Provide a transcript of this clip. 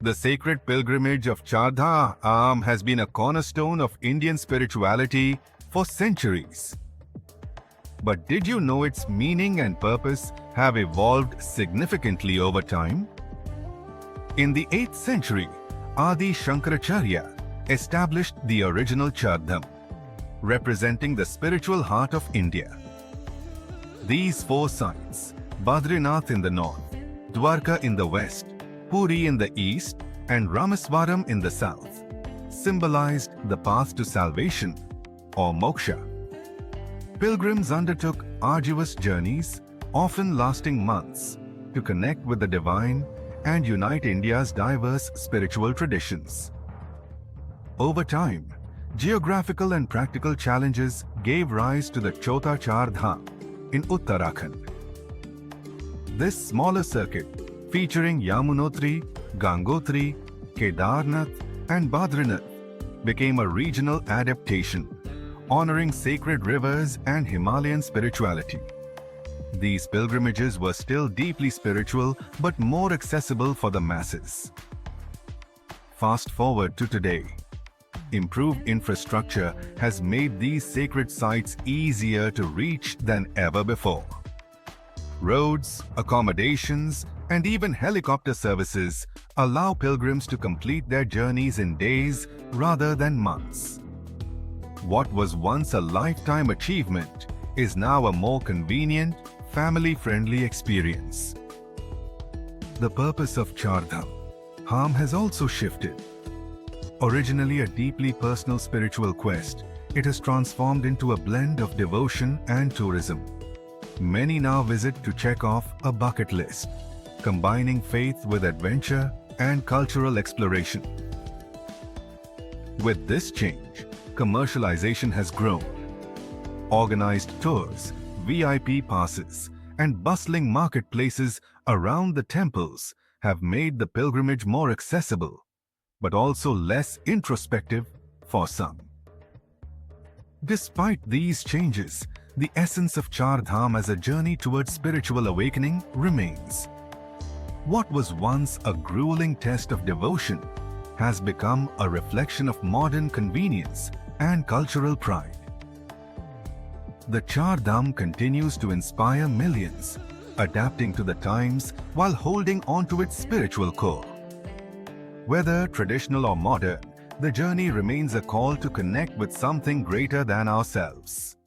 The sacred pilgrimage of Char Dham has been a cornerstone of Indian spirituality for centuries. But did you know its meaning and purpose have evolved significantly over time? In the 8th century, Adi Shankaracharya established the original Char Dham, representing the spiritual heart of India. These 4 sites, Badrinath in the north, Dwarka in the west, Puri in the east, and Ramaswaram in the south, symbolized the path to salvation, or moksha. Pilgrims undertook arduous journeys, often lasting months, to connect with the divine and unite India's diverse spiritual traditions. Over time, geographical and practical challenges gave rise to the Chota Char Dham in Uttarakhand. This smaller circuit, featuring Yamunotri, Gangotri, Kedarnath, and Badrinath, became a regional adaptation, honoring sacred rivers and Himalayan spirituality. These pilgrimages were still deeply spiritual but more accessible for the masses. Fast forward to today. Improved infrastructure has made these sacred sites easier to reach than ever before. Roads, accommodations, and even helicopter services allow pilgrims to complete their journeys in days rather than months. What was once a lifetime achievement is now a more convenient, family-friendly experience. The purpose of Char Dham has also shifted. Originally a deeply personal spiritual quest, it has transformed into a blend of devotion and tourism. Many now visit to check off a bucket list, combining faith with adventure and cultural exploration. With this change, commercialization has grown. Organized tours, VIP passes, and bustling marketplaces around the temples have made the pilgrimage more accessible, but also less introspective for some. Despite these changes, the essence of Char Dham as a journey towards spiritual awakening remains. What was once a grueling test of devotion has become a reflection of modern convenience and cultural pride. The Char Dham continues to inspire millions, adapting to the times while holding on to its spiritual core. Whether traditional or modern, the journey remains a call to connect with something greater than ourselves.